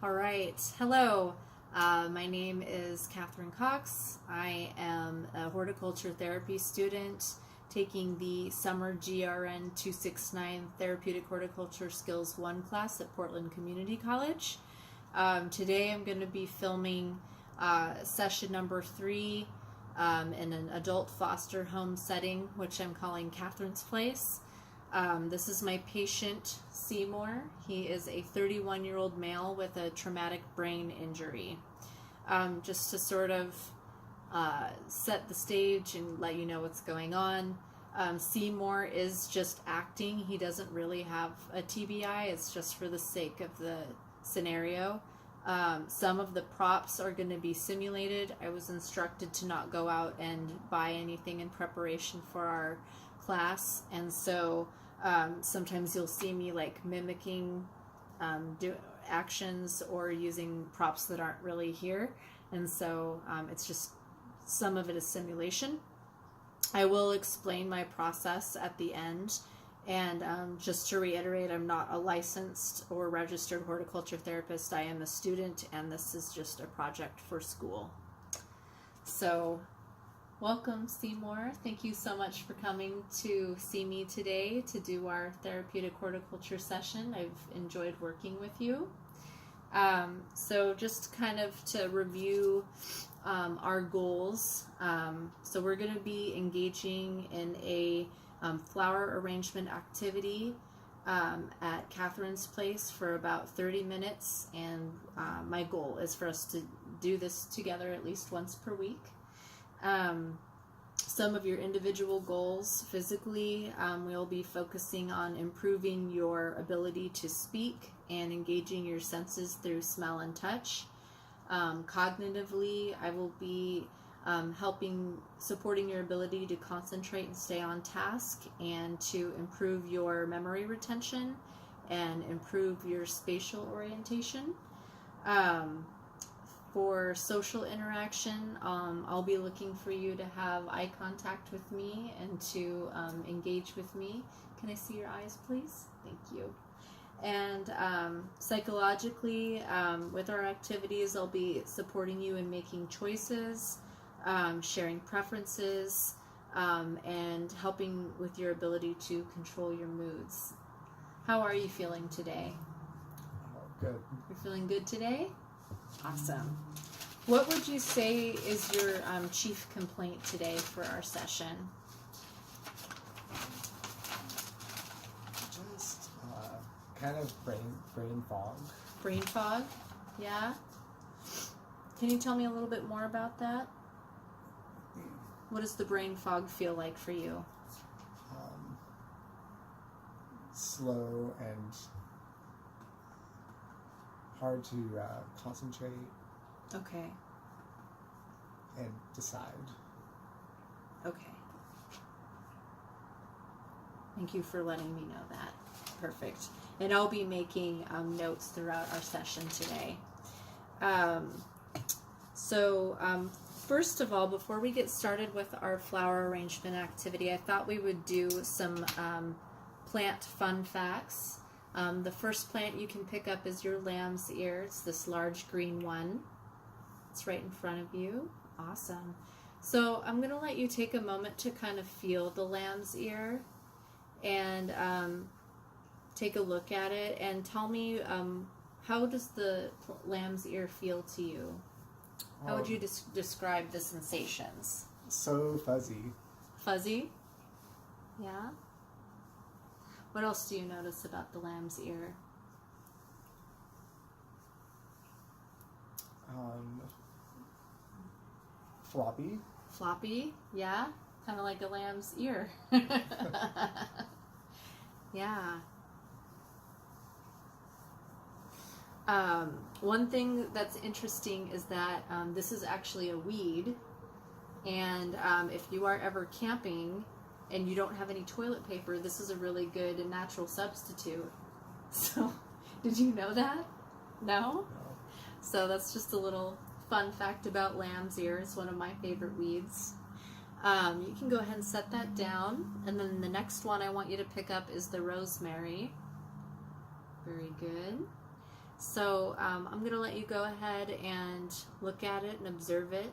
All right. Hello. My name is Katherine Cox. I am a horticulture therapy student taking the summer GRN 269 Therapeutic Horticulture Skills 1 class at Portland Community College. Today I'm going to be filming session number 3 in an adult foster home setting, which I'm calling Catherine's Place. This is my patient, Seymour. He is a 31-year-old male with a traumatic brain injury. Just to sort of set the stage and let you know what's going on, Seymour is just acting. He doesn't really have a TBI. It's just for the sake of the scenario. Some of the props are going to be simulated. I was instructed to not go out and buy anything in preparation for our class, and so sometimes you'll see me like mimicking actions or using props that aren't really here, and so it's just some of it is simulation. I will explain my process at the end, and just to reiterate, I'm not a licensed or registered horticulture therapist. I am a student, and this is just a project for school. So welcome, Seymour. Thank you so much for coming to see me today to do our therapeutic horticulture session. I've enjoyed working with you. So just kind of to review our goals. So we're going to be engaging in a flower arrangement activity at Catherine's Place for about 30 minutes, and my goal is for us to do this together at least once per week. Some of your individual goals physically, we'll be focusing on improving your ability to speak and engaging your senses through smell and touch. Cognitively, I will be supporting your ability to concentrate and stay on task, and to improve your memory retention and improve your spatial orientation. For social interaction, I'll be looking for you to have eye contact with me and to engage with me. Can I see your eyes, please? Thank you. And psychologically, with our activities, I'll be supporting you in making choices, sharing preferences, and helping with your ability to control your moods. How are you feeling today? Good. You're feeling good today? Awesome. What would you say is your chief complaint today for our session? Just kind of brain fog. Brain fog? Yeah? Can you tell me a little bit more about that? What does the brain fog feel like for you? Slow and hard to concentrate. Okay. And decide. Okay. Thank you for letting me know that. Perfect. And I'll be making notes throughout our session today. First of all, before we get started with our flower arrangement activity, I thought we would do some plant fun facts. The first plant you can pick up is your lamb's ear. It's this large green one. It's right in front of you. Awesome. So I'm going to let you take a moment to kind of feel the lamb's ear and take a look at it, and tell me, how does the lamb's ear feel to you? How would you describe the sensations? So fuzzy. Fuzzy? Yeah? What else do you notice about the lamb's ear? Floppy. Floppy? Yeah? Kind of like a lamb's ear. Yeah. One thing that's interesting is that this is actually a weed, and if you are ever camping and you don't have any toilet paper, this is a really good and natural substitute. So, did you know that? No? No. So that's just a little fun fact about lamb's ear. It's one of my favorite weeds. You can go ahead and set that down, and then the next one I want you to pick up is the rosemary. Very good. So I'm going to let you go ahead and look at it and observe it.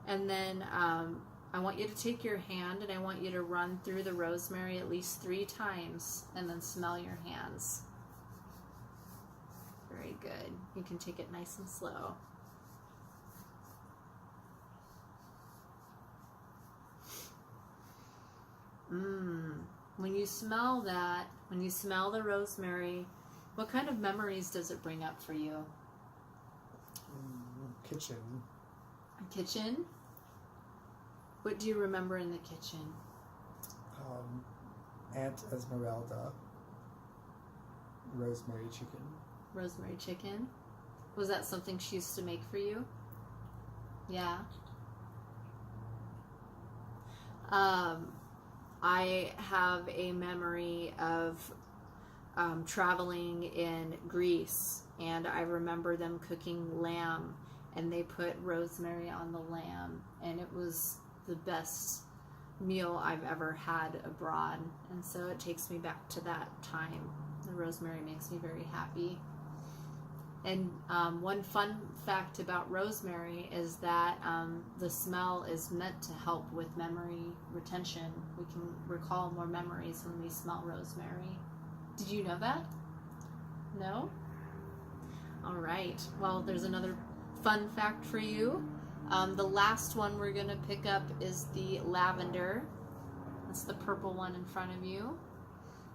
And then I want you to take your hand and I want you to run through the rosemary at least 3 times and then smell your hands. Very good. You can take it nice and slow. When you smell that, when you smell the rosemary, what kind of memories does it bring up for you? Kitchen. A kitchen? What do you remember in the kitchen? Aunt Esmeralda. Rosemary chicken. Rosemary chicken? Was that something she used to make for you? Yeah. I have a memory of traveling in Greece, and I remember them cooking lamb, and they put rosemary on the lamb, and it was the best meal I've ever had abroad, and so it takes me back to that time. The rosemary makes me very happy. And one fun fact about rosemary is that the smell is meant to help with memory retention. We can recall more memories when we smell rosemary. Did you know that? No? All right. Well, there's another fun fact for you. The last one we're going to pick up is the lavender. That's the purple one in front of you.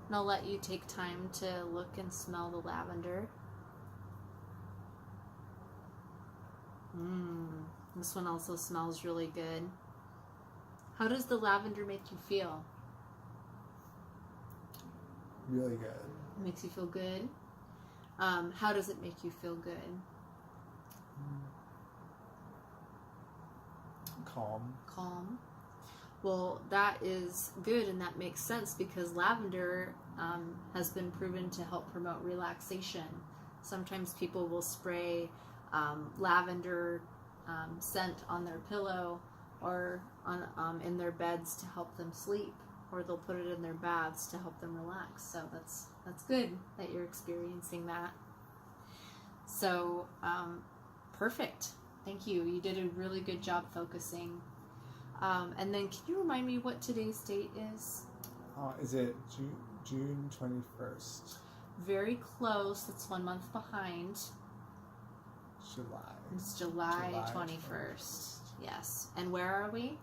And I'll let you take time to look and smell the lavender. This one also smells really good. How does the lavender make you feel? Really good. It makes you feel good? How does it make you feel good? Calm. Calm. Well, that is good, and that makes sense because lavender has been proven to help promote relaxation. Sometimes people will spray lavender scent on their pillow or on in their beds to help them sleep, or they'll put it in their baths to help them relax. So that's good that you're experiencing that. So perfect. Thank you. You did a really good job focusing. And then can you remind me what today's date is? Is it June 21st? Very close. That's 1 month behind. July. It's July 21st. Yes. And where are we?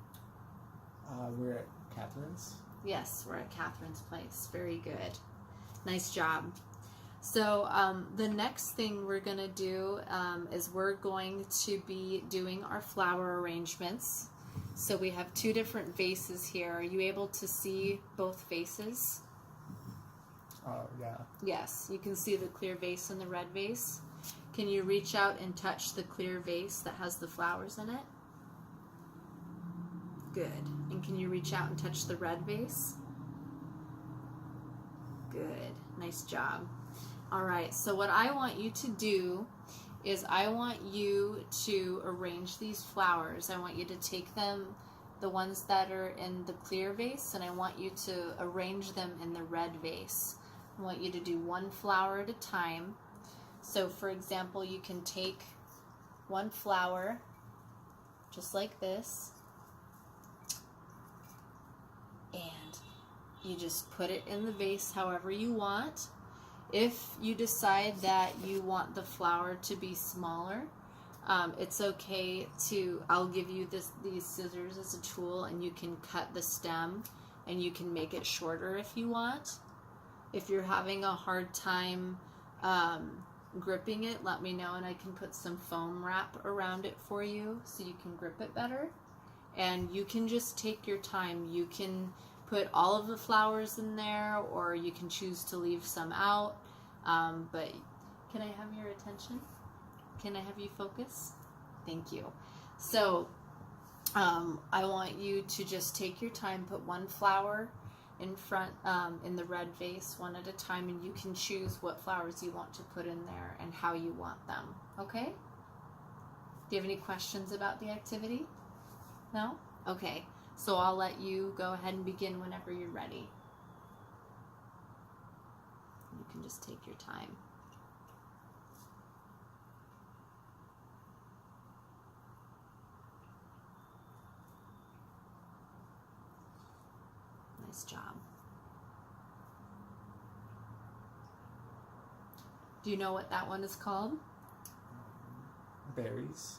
We're at Katherine's. Yes, we're at Catherine's place. Very good. Nice job. So the next thing we're going to do is we're going to be doing our flower arrangements. So we have 2 different vases here. Are you able to see both vases? Oh, yeah. Yes, you can see the clear vase and the red vase. Can you reach out and touch the clear vase that has the flowers in it? Good. And can you reach out and touch the red vase? Good. Nice job. All right, so what I want you to do is I want you to arrange these flowers. I want you to take them, the ones that are in the clear vase, and I want you to arrange them in the red vase. I want you to do 1 flower at a time. So for example, you can take 1 flower, just like this, and you just put it in the vase however you want. If you decide that you want the flower to be smaller, it's okay to, I'll give you these scissors as a tool, and you can cut the stem and you can make it shorter if you want. If you're having a hard time gripping it, let me know and I can put some foam wrap around it for you so you can grip it better. And you can just take your time. You can put all of the flowers in there, or you can choose to leave some out. But can I have your attention? Can I have you focus? Thank you. So I want you to just take your time, put 1 flower in front in the red vase, 1 at a time, and you can choose what flowers you want to put in there and how you want them. Okay? Do you have any questions about the activity? No? Okay. So I'll let you go ahead and begin whenever you're ready. You can just take your time. Nice job. Do you know what that one is called? Berries.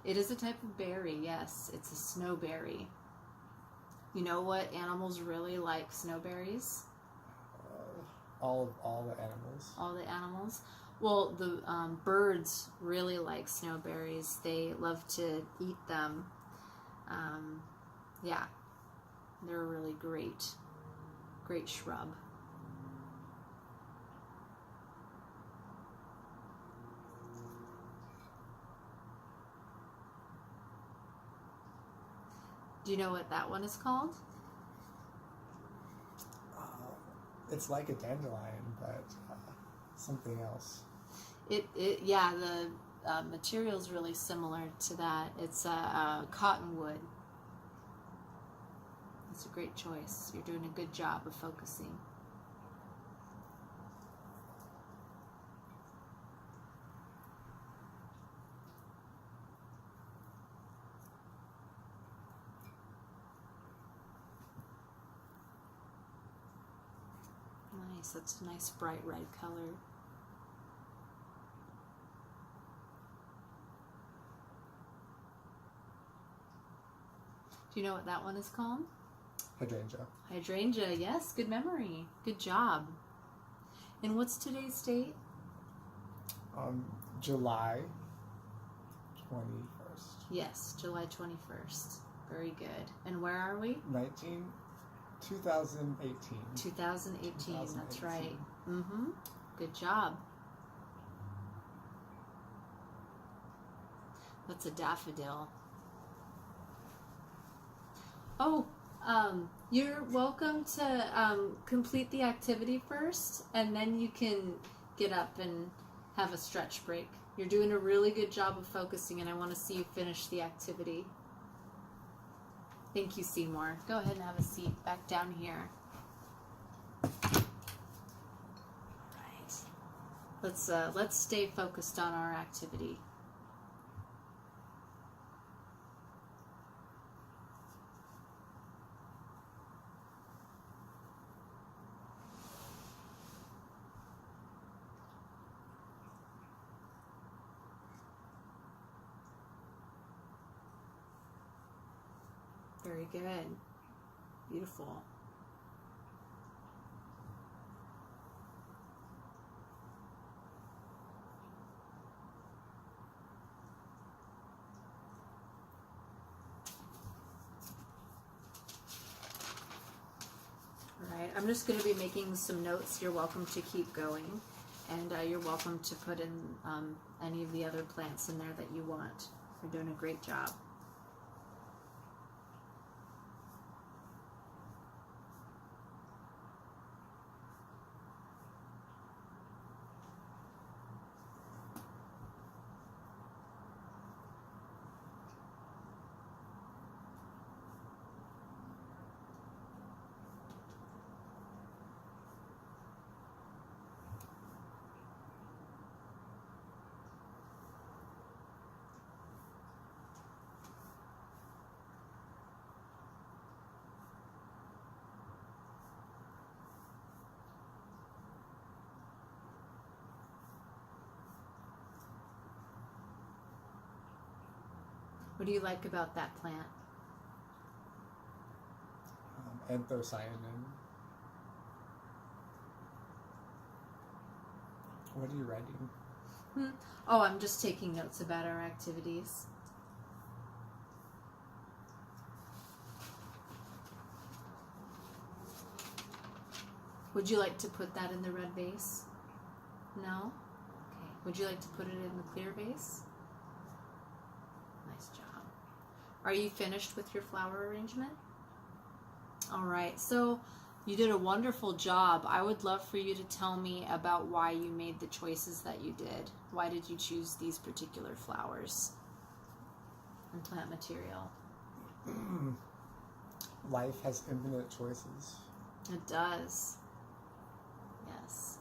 It is a type of berry, yes. It's a snowberry. You know what animals really like snowberries? All the animals. All the animals? Well, the birds really like snowberries. They love to eat them. Yeah, they're a really great shrub. Do you know what that one is called? It's like a dandelion, but something else. Yeah, the material is really similar to that. It's a cottonwood. It's a great choice. You're doing a good job of focusing. Nice, that's a nice bright red color. Do you know what that one is called? Hydrangea. Hydrangea, yes, good memory. Good job. And what's today's date? July 21st. Yes, July 21st. Very good. And where are we? 2018. 2018, that's right. Mm-hmm. Good job. That's a daffodil. Oh, you're welcome to complete the activity first, and then you can get up and have a stretch break. You're doing a really good job of focusing, and I want to see you finish the activity. Thank you, Seymour. Go ahead and have a seat back down here. All right. Let's stay focused on our activity. Very good. Beautiful. All right, I'm just going to be making some notes. You're welcome to keep going, and you're welcome to put in any of the other plants in there that you want. You're doing a great job. What do you like about that plant? Anthocyanin. What are you writing? Oh, I'm just taking notes about our activities. Would you like to put that in the red vase? No? Okay. Would you like to put it in the clear vase? Nice job. Are you finished with your flower arrangement? All right. So you did a wonderful job. I would love for you to tell me about why you made the choices that you did. Why did you choose these particular flowers and plant material? Life has infinite choices. It does. Yes.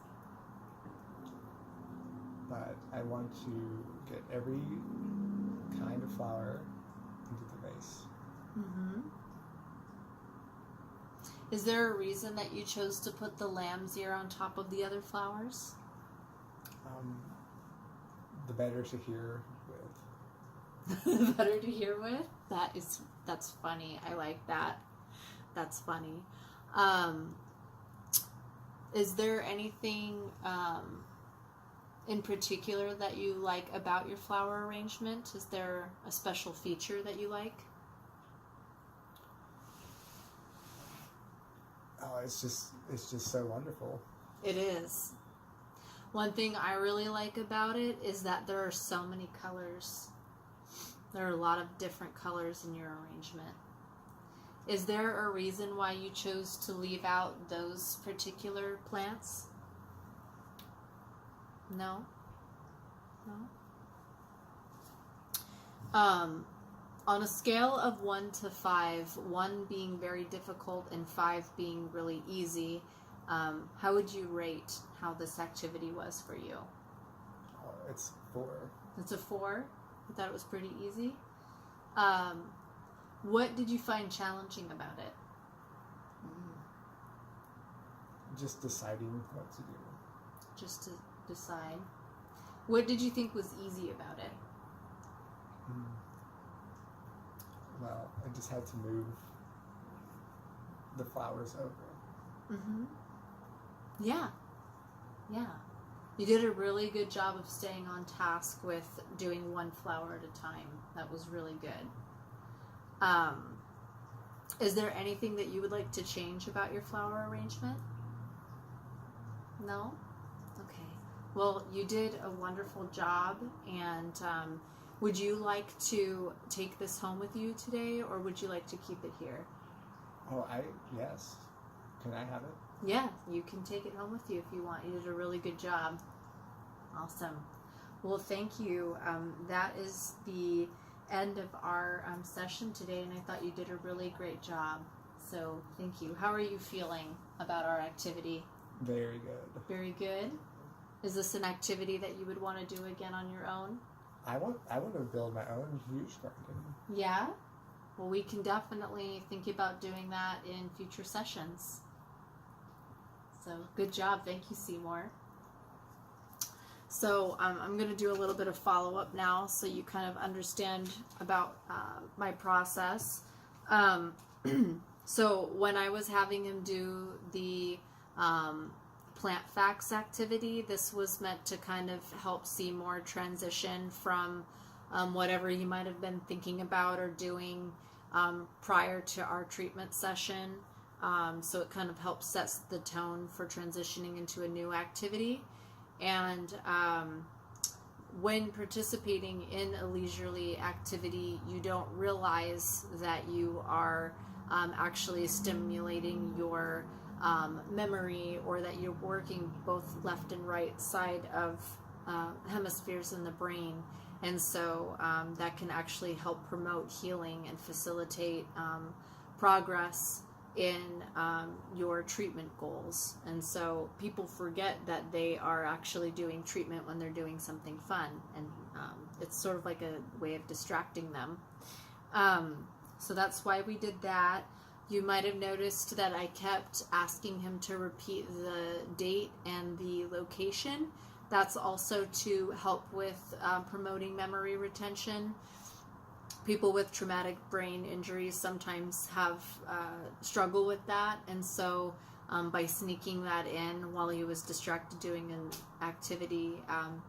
But I want to get every kind of flower into the vase. Mm-hmm. Is there a reason that you chose to put the lamb's ear on top of the other flowers? The better to hear with. The better to hear with? That's funny. I like that. That's funny. Is there anything in particular that you like about your flower arrangement? Is there a special feature that you like? Oh, it's just so wonderful. It is. One thing I really like about it is that there are so many colors. There are a lot of different colors in your arrangement. Is there a reason why you chose to leave out those particular plants? No? On a scale of 1 to 5, 1 being very difficult and 5 being really easy, how would you rate how this activity was for you? It's 4. It's a 4? You thought it was pretty easy? What did you find challenging about it? Just deciding what to do. Just to decide. What did you think was easy about it? Well, I just had to move the flowers over. Yeah. You did a really good job of staying on task with doing one flower at a time. That was really good. Is there anything that you would like to change about your flower arrangement? No? Okay. Well, you did a wonderful job, and would you like to take this home with you today, or would you like to keep it here? Oh, yes. Can I have it? Yeah, you can take it home with you if you want. You did a really good job. Awesome. Well, thank you. That is the end of our session today, and I thought you did a really great job. So thank you. How are you feeling about our activity? Very good. Very good. Is this an activity that you would want to do again on your own? I want to build my own huge garden. Yeah? Well, we can definitely think about doing that in future sessions. So good job. Thank you, Seymour. So I'm going to do a little bit of follow-up now so you kind of understand about my process. So when I was having him do the plant facts activity, this was meant to kind of help Seymour transition from whatever he might have been thinking about or doing prior to our treatment session. So it kind of helps set the tone for transitioning into a new activity. And when participating in a leisurely activity, you don't realize that you are actually stimulating your memory, or that you're working both left and right side of hemispheres in the brain. And so that can actually help promote healing and facilitate progress in your treatment goals. And so people forget that they are actually doing treatment when they're doing something fun, and it's sort of like a way of distracting them. So that's why we did that. You might have noticed that I kept asking him to repeat the date and the location. That's also to help with promoting memory retention. People with traumatic brain injuries sometimes have struggle with that, and so by sneaking that in while he was distracted doing an activity,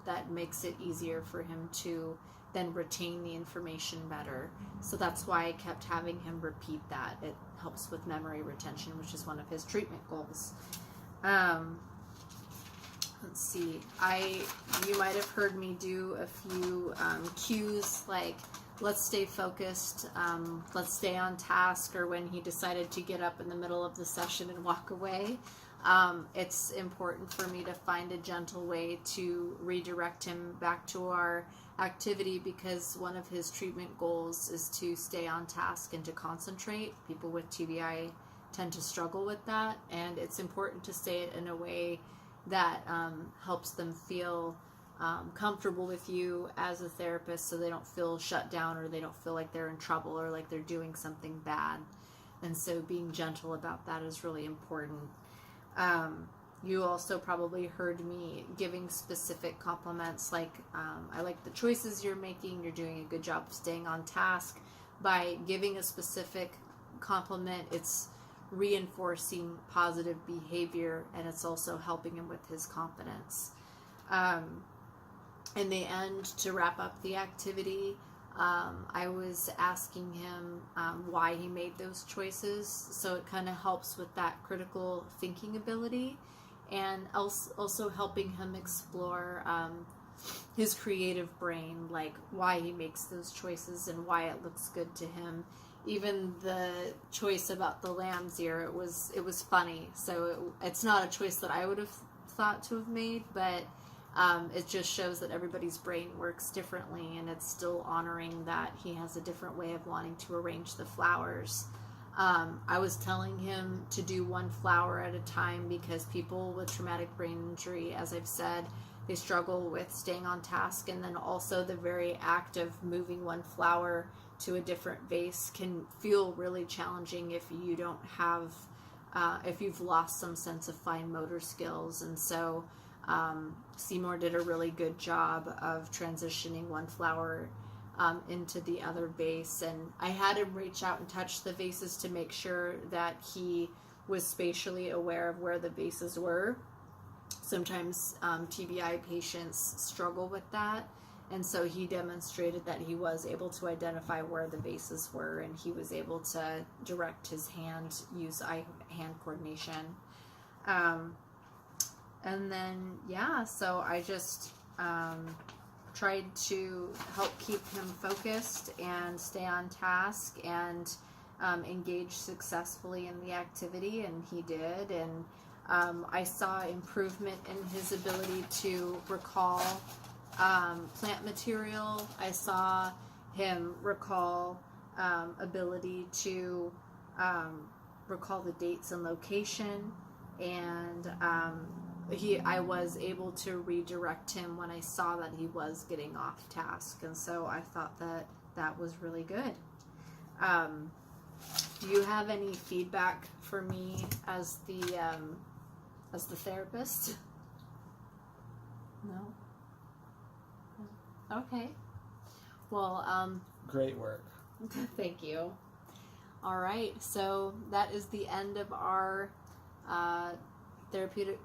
that makes it easier for him to then retain the information better. So that's why I kept having him repeat that. It helps with memory retention, which is one of his treatment goals. Let's see. You might have heard me do a few cues like, let's stay focused, let's stay on task, or when he decided to get up in the middle of the session and walk away. It's important for me to find a gentle way to redirect him back to our activity, because one of his treatment goals is to stay on task and to concentrate. People with TBI tend to struggle with that, and it's important to say it in a way that helps them feel comfortable with you as a therapist, so they don't feel shut down, or they don't feel like they're in trouble, or like they're doing something bad. And so being gentle about that is really important. You also probably heard me giving specific compliments, like I like the choices you're making, you're doing a good job of staying on task. By giving a specific compliment, it's reinforcing positive behavior, and it's also helping him with his confidence. In the end, to wrap up the activity, I was asking him why he made those choices, so it kind of helps with that critical thinking ability, and also helping him explore his creative brain, like why he makes those choices and why it looks good to him. Even the choice about the lamb's ear, it was funny. So it's not a choice that I would have thought to have made, but it just shows that everybody's brain works differently, and it's still honoring that he has a different way of wanting to arrange the flowers. I was telling him to do one flower at a time, because people with traumatic brain injury, as I've said, they struggle with staying on task, and then also the very act of moving one flower to a different vase can feel really challenging if you don't have, if you've lost some sense of fine motor skills. And so Seymour did a really good job of transitioning one flower into the other vase, and I had him reach out and touch the vases to make sure that he was spatially aware of where the vases were. Sometimes TBI patients struggle with that, and so he demonstrated that he was able to identify where the vases were, and he was able to direct his hand, use eye-hand coordination. And then, yeah, so I just tried to help keep him focused and stay on task and engage successfully in the activity, and he did. And I saw improvement in his ability to recall plant material. I saw him recall ability to recall the dates and location, and I was able to redirect him when I saw that he was getting off task, and so I thought that that was really good. Do you have any feedback for me as the therapist? No? Okay. Well, great work. Thank you. All right, so that is the end of our therapeutic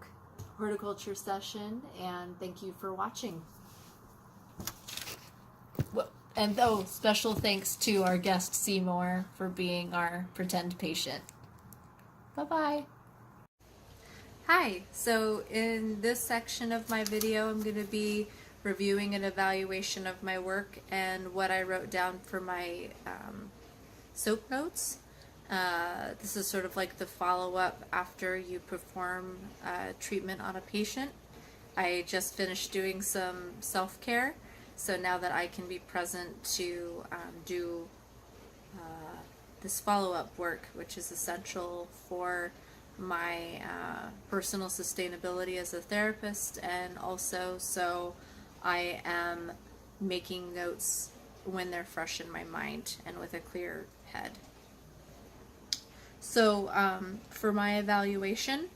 horticulture session, and thank you for watching. And special thanks to our guest Seymour for being our pretend patient. Bye-bye. Hi, so in this section of my video, I'm going to be reviewing an evaluation of my work and what I wrote down for my SOAP notes. This is sort of like the follow-up after you perform treatment on a patient. I just finished doing some self-care, so now that I can be present to do this follow-up work, which is essential for my personal sustainability as a therapist, and also so I am making notes when they're fresh in my mind and with a clear head. So for my evaluation,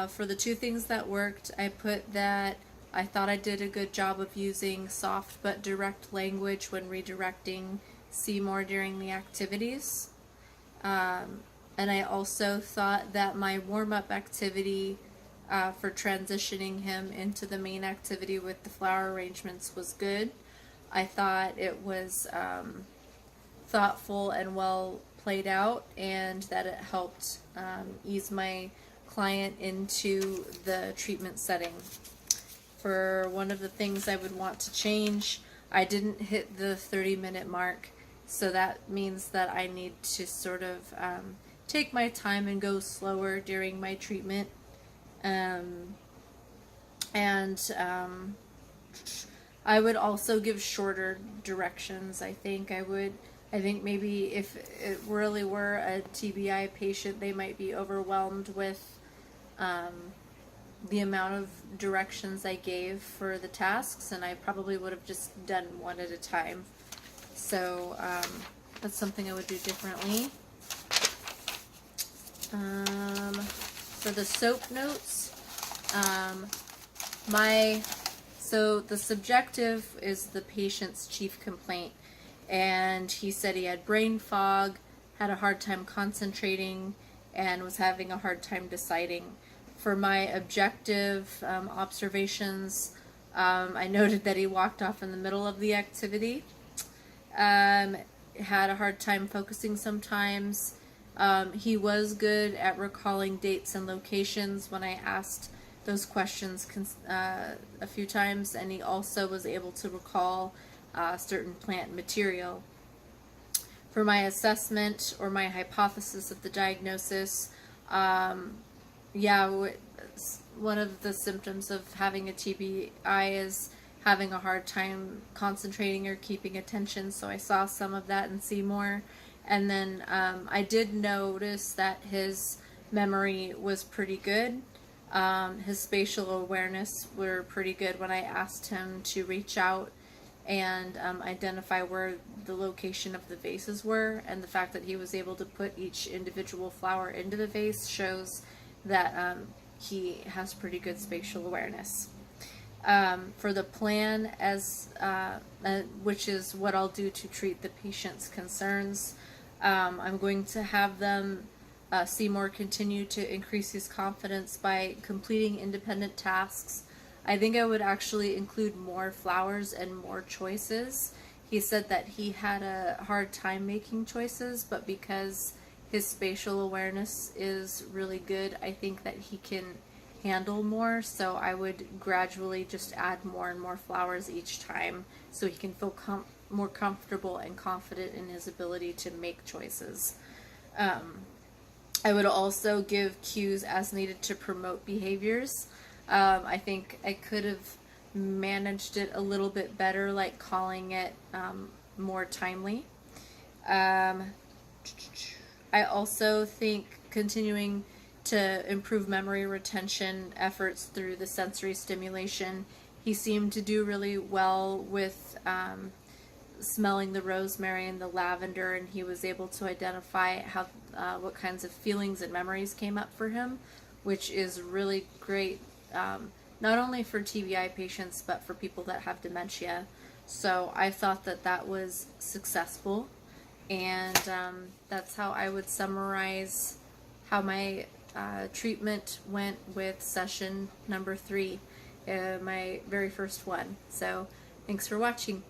for the two things that worked, I put that I thought I did a good job of using soft but direct language when redirecting Seymour during the activities. And I also thought that my warm-up activity for transitioning him into the main activity with the flower arrangements was good. I thought it was thoughtful and well played out, and that it helped ease my client into the treatment setting. For one of the things I would want to change, I didn't hit the 30-minute mark, so that means that I need to sort of take my time and go slower during my treatment. I would also give shorter directions. I think maybe if it really were a TBI patient, they might be overwhelmed with the amount of directions I gave for the tasks, and I probably would have just done one at a time. So that's something I would do differently. For the soap notes, so the subjective is the patient's chief complaint, and he said he had brain fog, had a hard time concentrating, and was having a hard time deciding. For my objective observations, I noted that he walked off in the middle of the activity, had a hard time focusing sometimes. He was good at recalling dates and locations when I asked those questions a few times, and he also was able to recall certain plant material. For my assessment or my hypothesis of the diagnosis, one of the symptoms of having a TBI is having a hard time concentrating or keeping attention, so I saw some of that in Seymour. And then I did notice that his memory was pretty good. His spatial awareness were pretty good when I asked him to reach out and identify where the location of the vases were, and the fact that he was able to put each individual flower into the vase shows that he has pretty good spatial awareness. For the plan, which is what I'll do to treat the patient's concerns, I'm going to have them Seymour continue to increase his confidence by completing independent tasks. I think I would actually include more flowers and more choices. He said that he had a hard time making choices, but because his spatial awareness is really good, I think that he can handle more, so I would gradually just add more and more flowers each time so he can feel more comfortable and confident in his ability to make choices. I would also give cues as needed to promote behaviors. I think I could have managed it a little bit better, like calling it more timely. I also think continuing to improve memory retention efforts through the sensory stimulation. He seemed to do really well with smelling the rosemary and the lavender, and he was able to identify what kinds of feelings and memories came up for him, which is really great, not only for TBI patients but for people that have dementia. So I thought that that was successful, and that's how I would summarize how my treatment went with session number 3, my very first one. So thanks for watching.